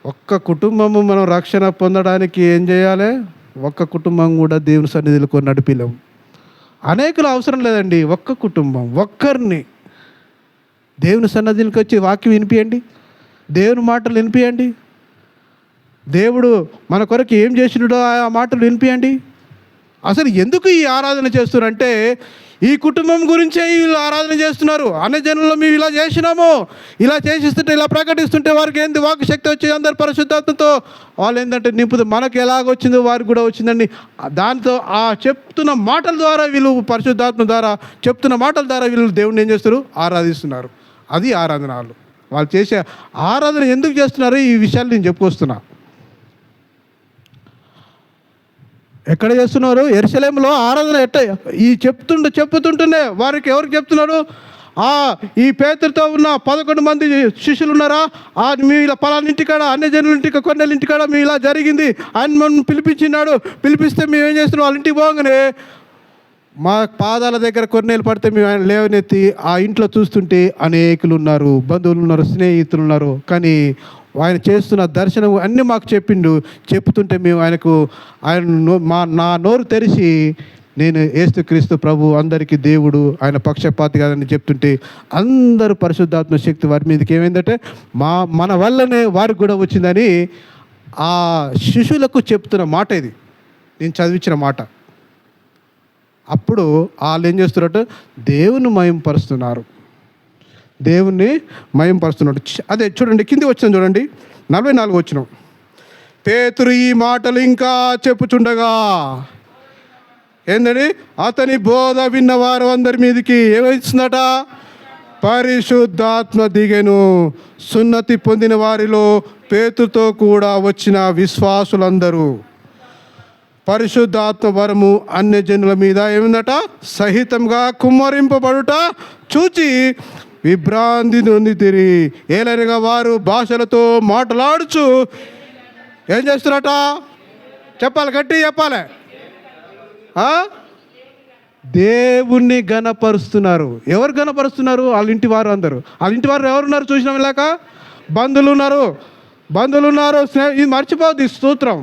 ఒక్క కుటుంబము మనం రక్షణ పొందడానికి ఏం చేయాలి? ఒక్క కుటుంబం కూడా దేవుని సన్నిధిలో నడిపిలేం. అనేకులు అవసరం లేదండి, ఒక్క కుటుంబం ఒక్కరిని దేవుని సన్నిధికి వచ్చి వాక్యం వినిపియండి, దేవుని మాటలు వినిపియండి, దేవుడు మన కొరకు ఏం చేసినాడో ఆ మాటలు వినిపియండి. అసలు ఎందుకు ఈ ఆరాధన చేస్తున్నారంటే, ఈ కుటుంబం గురించే వీళ్ళు ఆరాధన చేస్తున్నారు. అన్ని జనుల్లో మేము ఇలా చేసినాము, ఇలా చేసిస్తుంటే, ఇలా ప్రకటిస్తుంటే వారికి ఏంది వాక్య శక్తి వచ్చి అందరు పరిశుద్ధాత్మతో వాళ్ళు ఏంటంటే నింపుదు. మనకు ఎలాగొచ్చిందో వారికి కూడా వచ్చిందండి. దాంతో ఆ చెప్తున్న మాటల ద్వారా వీళ్ళు పరిశుద్ధాత్మ ద్వారా చెప్తున్న మాటల ద్వారా వీళ్ళు దేవుడిని ఏం చేస్తారు? ఆరాధిస్తున్నారు. అది ఆరాధన. వాళ్ళు చేసే ఆరాధన ఎందుకు చేస్తున్నారు? ఈ విషయాలు నేను చెప్పుకొస్తున్నా. ఎక్కడ చేస్తున్నారు? యెరూషలేములో ఆరాధన ఈ చెప్పుతుంటేనే వారికి ఎవరికి చెప్తున్నారు? ఈ పేతురుతో ఉన్న 11 మంది శిష్యులు ఉన్నారా? మీ ఇలా పలానా ఇంటికాడ, అన్ని జనుల ఇంటికి, కొన్నేళ్ళ ఇంటికాడ మీ ఇలా జరిగింది, ఆయన మనం పిలిపించినాడు. పిలిపిస్తే మేము ఏం చేస్తున్నాం? వాళ్ళ ఇంటికి పోగానే మా పాదాల దగ్గర కొన్నేళ్ళు పడితే మేము ఆయన లేవనెత్తి ఆ ఇంట్లో చూస్తుంటే అనేకులు ఉన్నారు, బంధువులు ఉన్నారు, స్నేహితులు ఉన్నారు. కానీ ఆయన చేస్తున్న దర్శనం అన్నీ మాకు చెప్తుంటే మేము నా నోరు తెరిచి నేను యేసుక్రీస్తు ప్రభు అందరికీ దేవుడు, ఆయన పక్షపాతి కాదని చెప్తుంటే అందరూ పరిశుద్ధాత్మ శక్తి వారి మీదకి ఏమైందంటే మన వల్లనే వారికి కూడా వచ్చిందని ఆ శిష్యులకు చెప్తున్న మాట ఇది, నేను చదివించిన మాట. అప్పుడు వాళ్ళు ఏం చేస్తున్నారంటే దేవుని మహింపరుస్తున్నారు. అదే చూడండి, కింది వచ్చిన చూడండి, 44 వచ్చిన. పేతురు ఈ మాటలు ఇంకా చెప్పుచుండగా ఏంటండి, అతని బోధ విన్నవారు అందరి మీదకి ఏమొచ్చిందట? పరిశుద్ధాత్మ దిగెను. సున్నతి పొందిన వారిలో పేతురుతో కూడా వచ్చిన విశ్వాసులందరూ పరిశుద్ధాత్మ వరము అన్య జనుల మీద ఏమిందట? సహితంగా కుమ్మరింపబడుట చూచి విభ్రాంతి నొందితిరి. ఏలైనగా వారు భాషలతో మాట్లాడుచు ఏం చేస్తున్నారట? చెప్పాలి, గట్టి చెప్పాలి. దేవుణ్ణి గణపరుస్తున్నారు. ఎవరు గణపరుస్తున్నారు? వాళ్ళ ఇంటి వారు అందరూ. వాళ్ళ ఇంటి వారు ఎవరున్నారు? చూసినాం ఇలాక బంధువులు ఉన్నారు. ఇది మర్చిపోద్ది స్తోత్రం.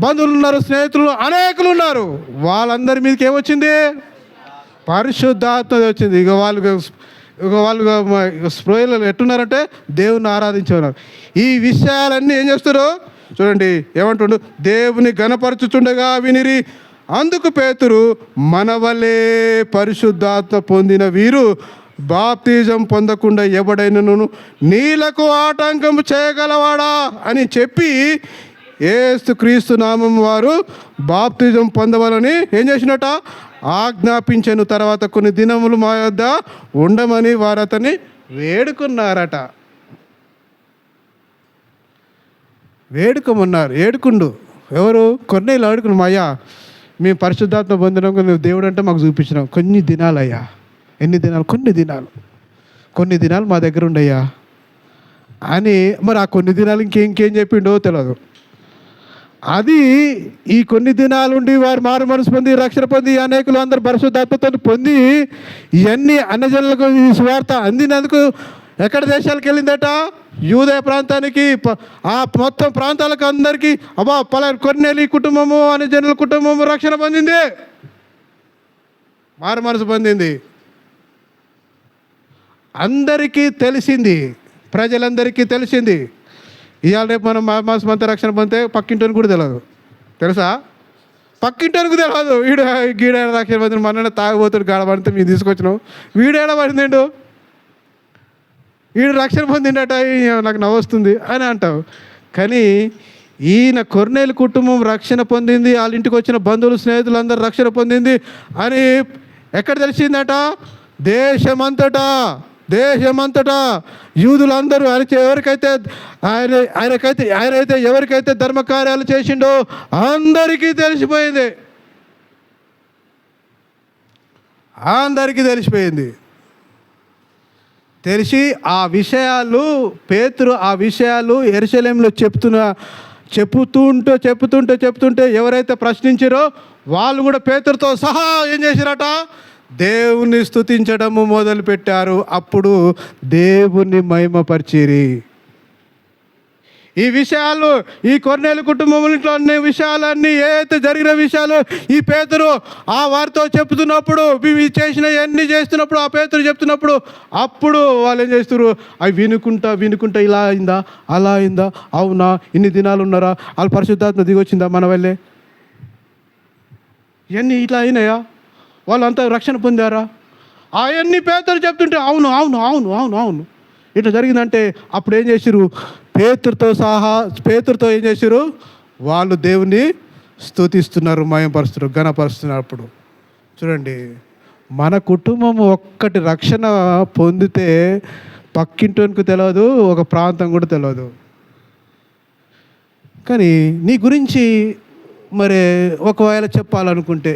బంధువులు ఉన్నారు, స్నేహితులు అనేకులు ఉన్నారు. వాళ్ళందరి మీదకి ఏమొచ్చింది? పరిశుద్ధాత్మ వచ్చింది. ఇక వాళ్ళు స్ప్రోయిలు ఎట్టున్నారంటే దేవుని ఆరాధించేవారు. ఈ విషయాలన్నీ ఏం చేస్తారు చూడండి, ఏమంటుండు? దేవుని గణపరచుచుండగా వినిరి. అందుకు పేతురు, మన వలే పరిశుద్ధాత్మ పొందిన వీరు బాప్తిజం పొందకుండా ఎవడైనను నీలకు ఆటంకం చేయగలవాడా అని చెప్పి యేసుక్రీస్తు నామం వారు బాప్తిజం పొందవాలని ఏం చేసినట? ఆజ్ఞాపించను. తర్వాత కొన్ని దినములు మా యొద్ద ఉండమని వారు అతన్ని వేడుకున్నారట. ఏడుకుండు ఎవరు? కొన్నేళ్ళు ఆడుకుని, మా అయ్యా మేము పరిశుద్ధాత్మ పొందినాం, నువ్వు దేవుడు అంటే మాకు చూపించినాం. కొన్ని దినాలు అయ్యా. ఎన్ని దినాలు? కొన్ని దినాలు మా దగ్గర ఉండయ్యా అని. మరి ఆ కొన్ని దినాలు ఇంకేం చెప్పిండో తెలియదు. అది ఈ కొన్ని దినాలుండి వారు మారు మనసు పొంది రక్షణ పొంది అనేకులు అందరు పరిశుద్ధాత్మతను పొంది ఇవన్నీ అన్నజనులకు ఈ సువార్త అందినందుకు ఎక్కడ దేశాలకు వెళ్ళిందట? యూదయ ప్రాంతానికి, ఆ మొత్తం ప్రాంతాలకు అందరికీ అబ్బా కొర్నేలి కుటుంబము అన్నజనుల కుటుంబము రక్షణ పొందింది, మారు మనసు పొందింది, అందరికీ తెలిసింది, ప్రజలందరికీ తెలిసింది. ఇవాళ రేపు మనం మాసమంతా రక్షణ పొందితే పక్కింటోని కూడా తెలియదు, తెలుసా? పక్కింటోనికి తెలియదు. గీడ రక్షణ పొందిన మన తాగిపోతాడు గాడపడితే మేము తీసుకొచ్చినాం, వీడేడ పడిందేండు, వీడు రక్షణ పొందిండట, నాకు నవ్వొస్తుంది అని అంటావు. కానీ ఈయన కొర్నేలు కుటుంబం రక్షణ పొందింది, వాళ్ళ ఇంటికి వచ్చిన బంధువులు స్నేహితులు అందరూ రక్షణ పొందింది అని ఎక్కడ తెలిసిందట? దేశమంతటా యూదులందరూ ఆయనైతే ఎవరికైతే ధర్మకార్యాలు చేసిండో అందరికీ తెలిసిపోయింది. తెలిసి ఆ విషయాలు పేతురు యెరూషలేములో చెప్తుంటే ఎవరైతే ప్రశ్నించారో వాళ్ళు కూడా పేతురుతో సహా ఏం చేశారట? దేవుణ్ణి స్తుతించడము మొదలుపెట్టారు. అప్పుడు దేవుణ్ణి మహిమపరిచిరి. ఈ విషయాలు, ఈ కొర్నేలు కుటుంబంలో అన్ని విషయాలన్నీ ఏదైతే జరిగిన విషయాలు ఈ పేతురు ఆ వారితో చెప్తున్నప్పుడు, ఇవి అన్నీ చేస్తున్నప్పుడు, ఆ పేతురు చెప్తున్నప్పుడు అప్పుడు వాళ్ళు ఏం చేస్తారు? అవి వినుకుంటా ఇలా అయిందా, అలా అయిందా, అవునా, ఇన్ని దినాలు ఉన్నారా, వాళ్ళు పరిశుద్ధాత్మ దిగొచ్చిందా మన వల్లే, ఇవన్నీ ఇట్లా అయినాయా, వాళ్ళంతా రక్షణ పొందారా, అవన్నీ పేతురు చెప్తుంటే అవును ఇట్లా జరిగిందంటే అప్పుడు ఏం చేసిరు? పేతురుతో ఏం చేసిరు? వాళ్ళు దేవుని స్తుతిస్తున్నారు, మహిమపరుస్తున్నారు, ఘనపరుస్తున్నారు. అప్పుడు చూడండి, మన కుటుంబం ఒక్కటి రక్షణ పొందితే పక్కింటోనికి తెలియదు, ఒక ప్రాంతం కూడా తెలియదు. కానీ నీ గురించి మరి ఒకవేళ చెప్పాలనుకుంటే,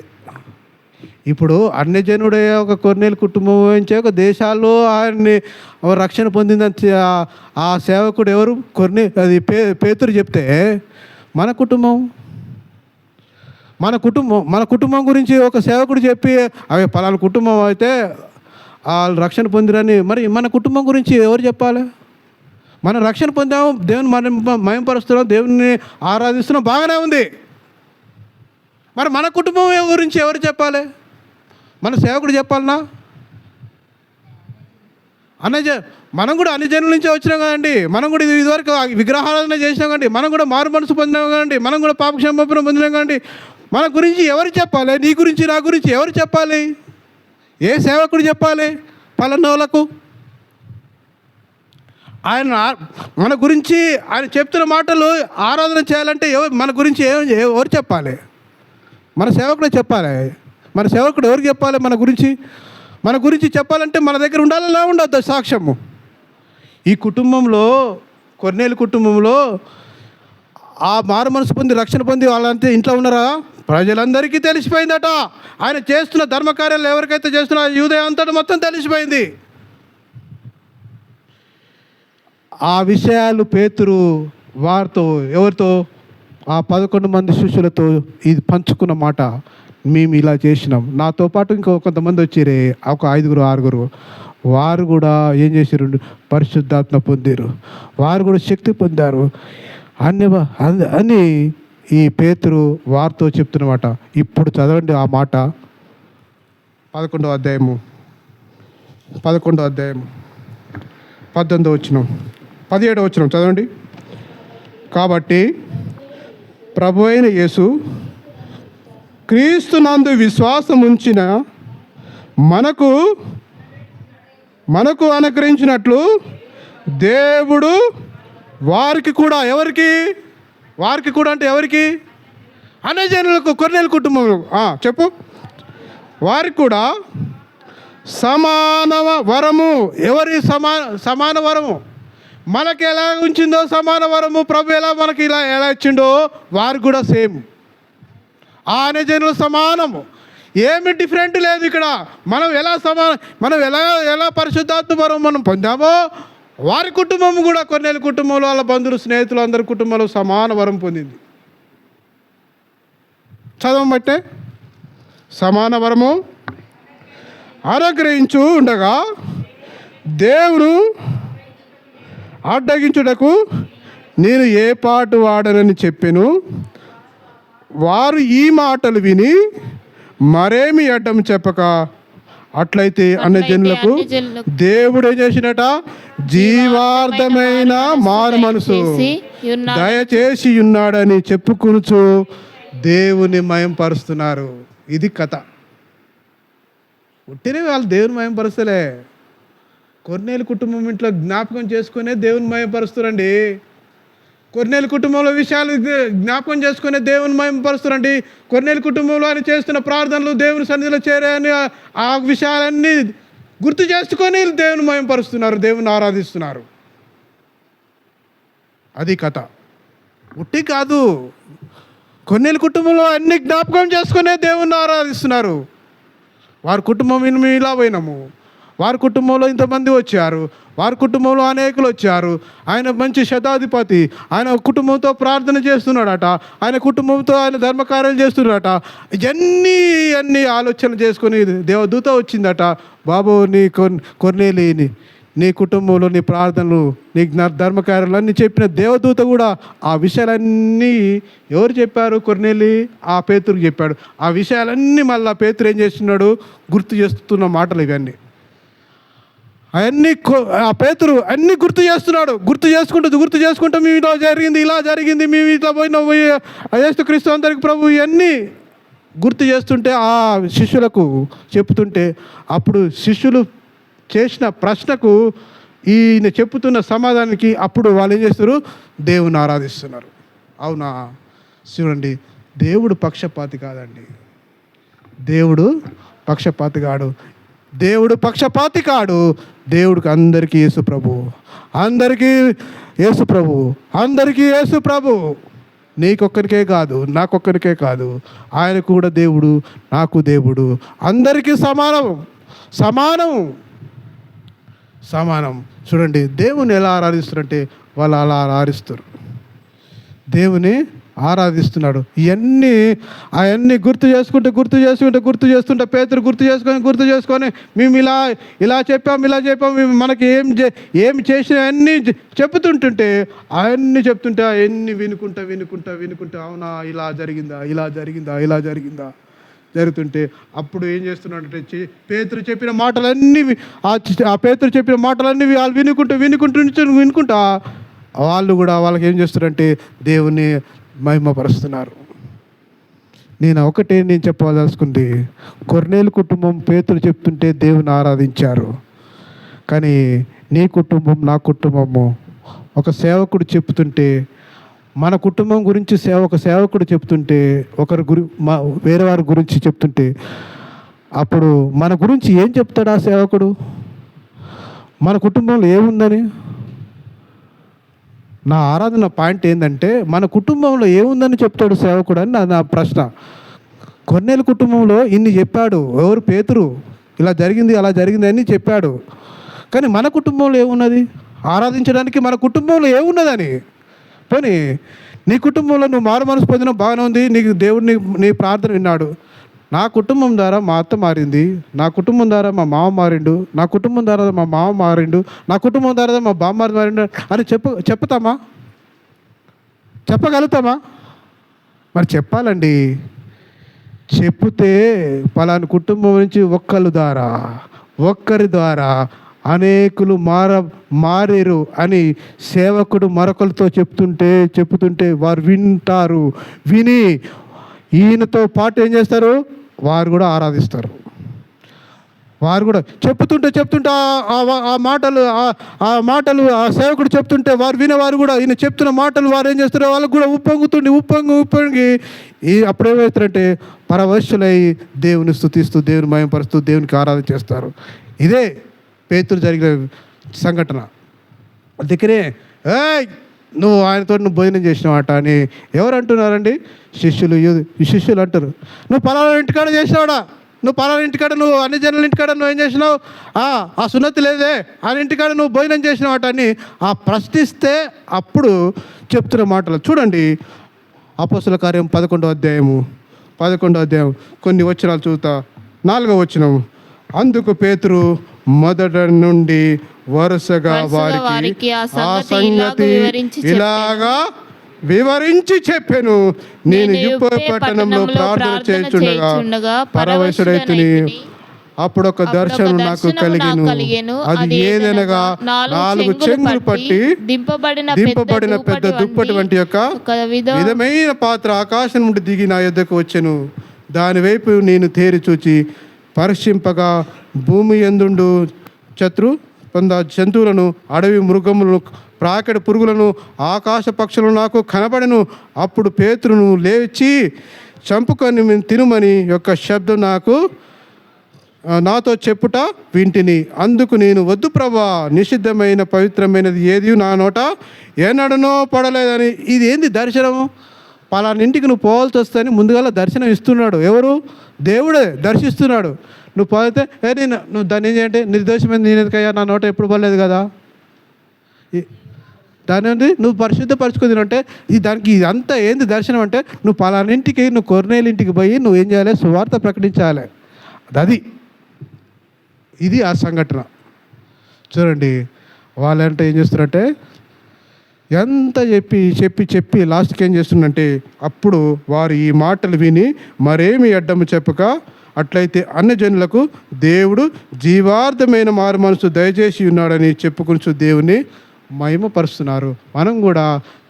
ఇప్పుడు అన్యజనుడే ఒక కొర్నేలు కుటుంబం నుంచి ఒక దేశాల్లో ఆయన్ని రక్షణ పొందిందని ఆ సేవకుడు ఎవరు? అది పేతురు చెప్తే మన కుటుంబం గురించి ఒక సేవకుడు చెప్పి అవి పలానా కుటుంబం అయితే వాళ్ళు రక్షణ పొందిరని, మరి మన కుటుంబం గురించి ఎవరు చెప్పాలి? మనం రక్షణ పొందాము, దేవుని మనం మహిమపరుస్తున్నాం, దేవుని ఆరాధిస్తున్నాం, బాగానే ఉంది. మరి మన కుటుంబం గురించి ఎవరు చెప్పాలి? మన సేవకుడు చెప్పాలనా? మనం కూడా అన్ని జనుల నుంచే వచ్చినాం కదండి, మనం కూడా ఇదివరకు విగ్రహారాధన చేసినాం కదండి, మనం కూడా మారు మనసు పొందినాం కదండి, మనం కూడా పాపక్షమాపణ పొందినాం కదండి. మన గురించి ఎవరు చెప్పాలి? నీ గురించి, నా గురించి ఎవరు చెప్పాలి? ఏ సేవకుడు చెప్పాలి పలానోళ్ళకు? మన గురించి ఆయన చెప్తున్న మాటలు ఆరాధన చేయాలంటే మన గురించి ఎవరు చెప్పాలి? మన సేవకుడే చెప్పాలి. మన సేవకుడు ఎవరికి చెప్పాలి? మన గురించి చెప్పాలంటే మన దగ్గర ఉండాలా ఉండద్దు సాక్ష్యము? ఈ కుటుంబంలో, కొర్నేలు కుటుంబంలో ఆ మారు మనసు పొంది రక్షణ పొంది వాళ్ళంతా ఇంట్లో ఉన్నారా? ప్రజలందరికీ తెలిసిపోయిందట. ఆయన చేస్తున్న ధర్మకార్యాలు ఎవరికైతే చేస్తున్నా యూదయ అంతటా మొత్తం తెలిసిపోయింది. ఆ విషయాలు పేతురు వారితో, ఎవరితో? ఆ 11 మంది శిష్యులతో ఇది పంచుకున్న మాట, మేము ఇలా చేసినాం. నాతో పాటు ఇంకో కొంతమంది వచ్చిరే, ఒక 5-6 వారు కూడా ఏం చేశారు? పరిశుద్ధాత్మ పొందారు, వారు కూడా శక్తి పొందారు అని ఈ పేతురు వారితో చెప్తున్నమాట. ఇప్పుడు చదవండి ఆ మాట, 11వ అధ్యాయము 18వ వచనం, 17వ వచనం చదవండి. కాబట్టి ప్రభు అయిన యేసు క్రీస్తునందు విశ్వాసం ఉంచిన మనకు అనుగ్రహించినట్లు దేవుడు వారికి కూడా, వారికి కూడా అంటే ఎవరికి? అన్యజనులకు, కొర్నేలు కుటుంబంలో చెప్పు. వారికి కూడా సమాన వరము. ఎవరి సమాన వరము? మనకి ఎలా ఉంచిందో సమాన వరము ప్రభు మనకి ఎలా ఇచ్చిండో వారికి కూడా సేమ్. ఆ అన్యజనులు సమానము, ఏమి డిఫరెంట్ లేదు ఇక్కడ. మనం ఎలా పరిశుద్ధాత్మ వరం మనం పొందామో వారి కుటుంబం కూడా, కొర్నేలు కుటుంబంలో వాళ్ళ బంధువులు స్నేహితులు అందరి కుటుంబంలో సమాన వరం పొందింది. చదవబట్టే సమాన వరము అనుగ్రహించు ఉండగా దేవుడు అడ్డగించుటకు నేను ఏ పాటు వాడనని చెప్పెను. వారు ఈ మాటలు విని మరేమి అడ్డం చెప్పక అట్లయితే అన్యజనులకు దేవుడు ఏం చేసినట జీవార్థమైన మారు మనసు దయచేసి ఉన్నాడని చెప్పుకొనుచు దేవుని మయంపరుస్తున్నారు. ఇది కథ. ఉట్టినే వాళ్ళు దేవుని మయంపరుస్తలే. కొర్నేలు కుటుంబం ఇంట్లో జ్ఞాపకం చేసుకునే దేవుని మయంపరుస్తారండి. కొర్నేలు కుటుంబంలో విషయాలు జ్ఞాపకం చేసుకునే దేవుని మయంపరుస్తారండి. కొర్నేలు కుటుంబంలో ఆయన చేస్తున్న ప్రార్థనలు దేవుని సన్నిధిలో చేరాయని ఆ విషయాలన్నీ గుర్తు చేసుకొని దేవుని మయంపరుస్తున్నారు, దేవుని ఆరాధిస్తున్నారు. అది కథ. ఉట్టి కాదు, కొన్నేళ్ళ కుటుంబంలో అన్ని జ్ఞాపకం చేసుకునే దేవుణ్ణి ఆరాధిస్తున్నారు. వారి కుటుంబం ఇలా పోయినాము, వారి కుటుంబంలో ఇంతమంది వచ్చారు, వారి కుటుంబంలో అనేకులు వచ్చారు. ఆయన మంచి శతాధిపతి, ఆయన కుటుంబంతో ప్రార్థన చేస్తున్నాడట, ఆయన కుటుంబంతో ఆయన ధర్మకార్యాలు చేస్తున్నాడట. అన్ని ఆలోచనలు చేసుకొని దేవదూత వచ్చిందట, బాబు నీ కొర్నేలిని నీ కుటుంబంలో నీ ప్రార్థనలు నీ ధర్మకార్యాలు అన్నీ చెప్పిన దేవదూత కూడా ఆ విషయాలన్నీ ఎవరు చెప్పారు? కొర్నేలి ఆ పేతురుకి చెప్పాడు. ఆ విషయాలన్నీ మళ్ళీ పేతురు ఏం చేస్తున్నాడు? గుర్తు చేస్తున్న మాటలు ఇవన్నీ. ఆ పేతురు అన్నీ గుర్తు చేస్తున్నాడు. గుర్తు చేసుకుంటూ మేము ఇలా జరిగింది, మేము ఇట్లా పోయినా యేసుక్రీస్తు అందరికి ప్రభు ఇవన్నీ గుర్తు చేస్తుంటే ఆ శిష్యులకు చెప్తుంటే అప్పుడు శిష్యులు చేసిన ప్రశ్నకు ఈయన చెప్పుతున్న సమాధానానికి అప్పుడు వాళ్ళు ఏం చేస్తారు? దేవుని ఆరాధిస్తున్నారు. అవునా? చూడండి, దేవుడు పక్షపాతి కాదండి. దేవుడు పక్షపాతి కాడు. దేవుడికి అందరికీ యేసు ప్రభు, అందరికీ యేసు ప్రభు. నీకొక్కరికే కాదు, నాకొక్కరికే కాదు, ఆయన కూడా దేవుడు, నాకు దేవుడు, అందరికీ సమానం. చూడండి, దేవుని ఎలా ఆరాధిస్తారంటే వాళ్ళు అలా ఆరాధిస్తారు. దేవుని ఆరాధిస్తున్నాడు. అవన్నీ గుర్తు చేస్తుంటే పేతురు గుర్తు చేసుకొని మేము ఇలా చెప్పాం మేము మనకి ఏం చేసిన అన్నీ చెప్తుంటే అవన్నీ వినుకుంటా అవునా ఇలా జరిగిందా జరుగుతుంటే అప్పుడు ఏం చేస్తున్నాడంటే పేతురు చెప్పిన మాటలన్నీ వాళ్ళు వినుకుంటా వాళ్ళు కూడా వాళ్ళకి ఏం చేస్తారంటే దేవుని మహిమపరుస్తున్నారు. నేను చెప్పదలుచుకుంది, కొర్నేలు కుటుంబం పేతురు చెప్తుంటే దేవుని ఆరాధించారు. కానీ నీ కుటుంబం, నా కుటుంబము, ఒక సేవకుడు చెప్తుంటే, మన కుటుంబం గురించి ఒక సేవకుడు చెప్తుంటే, వేరే వారి గురించి చెప్తుంటే, అప్పుడు మన గురించి ఏం చెప్తాడు ఆ సేవకుడు? మన కుటుంబంలో ఏముందని? నా ఆరాధన పాయింట్ ఏంటంటే, మన కుటుంబంలో ఏముందని చెప్తాడు సేవకుడు అని నా ప్రశ్న. కొర్నేలు కుటుంబంలో ఇన్ని చెప్పాడు ఎవరు? పేతురు. ఇలా జరిగింది అలా జరిగింది అని చెప్పాడు. కానీ మన కుటుంబంలో ఏమున్నది? ఆరాధించడానికి మన కుటుంబంలో ఏమున్నదని? పోనీ నీ కుటుంబంలో నువ్వు మారు మనసు పొందిన బాగానే ఉంది, నీకు దేవుడు నీ ప్రార్థన విన్నాడు. నా కుటుంబం ద్వారా మా అత్త మారింది, నా కుటుంబం ద్వారా మా మామ మారిండు, నా కుటుంబం ద్వారా మా మామ మారిండు, నా కుటుంబం ద్వారా మా బామ్మారి మారిండు అని చెప్పగలుగుతామా? మరి చెప్పాలండి. చెప్తే పలానా కుటుంబం నుంచి ఒక్కరి ద్వారా అనేకులు మారేరు అని సేవకుడు మరొకరితో చెప్తుంటే వారు వింటారు. విని ఈయనతో పాటు ఏం చేస్తారు? వారు కూడా ఆరాధిస్తారు. వారు కూడా చెప్తుంటే ఆ మాటలు ఆ సేవకుడు చెప్తుంటే వారు వినేవారు కూడా ఈయన చెప్తున్న మాటలు వారు ఏం చేస్తారు? వాళ్ళకు కూడా ఉప్పొంగి అప్పుడేమవుతారంటే పరవశులై దేవుని స్తుతిస్తూ, దేవుని మహిమపరుస్తూ, దేవునికి ఆరాధన చేస్తారు. ఇదే పేతురు జరిగిన సంఘటన. అందుకనే నువ్వు ఆయనతో భోజనం చేసినవాట అని ఎవరు అంటున్నారండి? శిష్యులు అంటారు. నువ్వు పలానా ఇంటికాడ చేసినావాడా? నువ్వు అన్ని జనుల ఇంటికాడ నువ్వు ఏం చేసినావు? ఆ సున్నతి లేదే, ఆయన ఇంటికాడ నువ్వు భోజనం చేసినవాట అని ప్రశ్నిస్తే అప్పుడు చెప్తున్న మాటలు చూడండి. అపోస్తల కార్యం 11వ అధ్యాయము 11వ అధ్యాయం కొన్ని వచనాలు చూస్తా. 4వ వచనం, అందుకు పేతురు మొదట నుండి వరుసగా వారికి ఆ సంగతి ఇలాగా వివరించి చెప్పెను. నేను యోప్పే పట్టణంలో ప్రార్థన చేయుచుండగా పరవశుడైతిని. అప్పుడు ఒక దర్శనం నాకు కలిగెను. అది ఏదనగా 4 చెంగులు పట్టి దింపబడిన పెద్ద దుప్పటి వంటి యొక్క విధమైన పాత్ర ఆకాశం నుండి దిగి నా యొద్దకు వచ్చెను. దాని వైపు నేను తేరి చూచి పరీక్షింపగా భూమి యందుండు జంతువులను, అడవి మృగములను, ప్రాకడి పురుగులను, ఆకాశ పక్షులను నాకు కనబడెను. అప్పుడు పేతురును లేచి చంపుకొని తినుమని యొక్క శబ్దం నాతో చెప్పుట వింటిని. అందుకు నేను, వద్దు ప్రభా, నిషిద్ధమైన పవిత్రమైనది ఏది నా నోట ఏనాడనో పడలేదని. ఇది ఏంది దర్శనము? పలానా ఇంటికి నువ్వు పోవాల్సి వస్తేని ముందుగా దర్శనం ఇస్తున్నాడు. ఎవరు? దేవుడే దర్శిస్తున్నాడు. నువ్వు పోతే నువ్వు దాన్ని ఏం చేయంటే నిర్దోషమైంది నేను ఎందుకయ్యా, నా నోట ఎప్పుడు పడలేదు కదా, దాని నుండి నువ్వు పరిశుద్ధపరచుకుంది అంటే దానికి ఇదంతా ఏంది దర్శనం అంటే, నువ్వు పలానా ఇంటికి, నువ్వు కొర్నేలు ఇంటికి పోయి నువ్వు ఏం చేయాలి? సువార్త ప్రకటించాలి. ఇది ఆ సంఘటన. చూడండి, వాళ్ళంటే ఏం చేస్తున్నారంటే ఎంత చెప్పి లాస్ట్కి ఏం చేస్తుందంటే, అప్పుడు వారు ఈ మాటలు విని మరేమి అడ్డము చెప్పక, అట్లయితే అన్యజనులకు దేవుడు జీవార్థమైన మారు మనసు దయచేసి ఉన్నాడని చెప్పుకుంటూ దేవుని మహిమపరుస్తున్నారు. మనం కూడా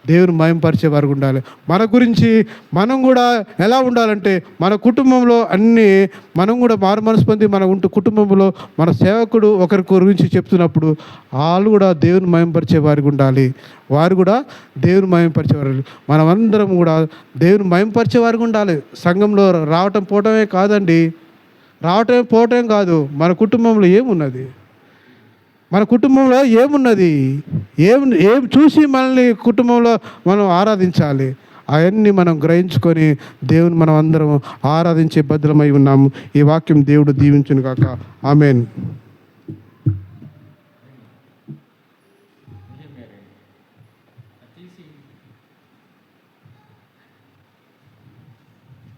దేవుని మహిమపరిచే వారు ఉండాలి. మన గురించి మనం కూడా ఎలా ఉండాలంటే, మన కుటుంబంలో మనం కూడా మారు మనసు పొంది మన కుటుంబంలో మన సేవకుడు ఒకరి గురించి చెప్తున్నప్పుడు వాళ్ళు కూడా దేవుని మహిమపరిచే వారికి ఉండాలి. వారు కూడా దేవుని మహిమపరిచేవారు. మనమందరం కూడా దేవుని మహిమపరిచే వారికి ఉండాలి. సంఘంలో రావటం పోవటమే కాదండి, రావటం పోవటం కాదు. మన కుటుంబంలో ఏమున్నది? ఏం చూసి మనల్ని కుటుంబంలో మనం ఆరాధించాలి. అవన్నీ మనం గ్రహించుకొని దేవుని మనం అందరం ఆరాధించే భద్రమై ఉన్నాము. ఈ వాక్యం దేవుడు దీవించును గాక. ఆమేన్.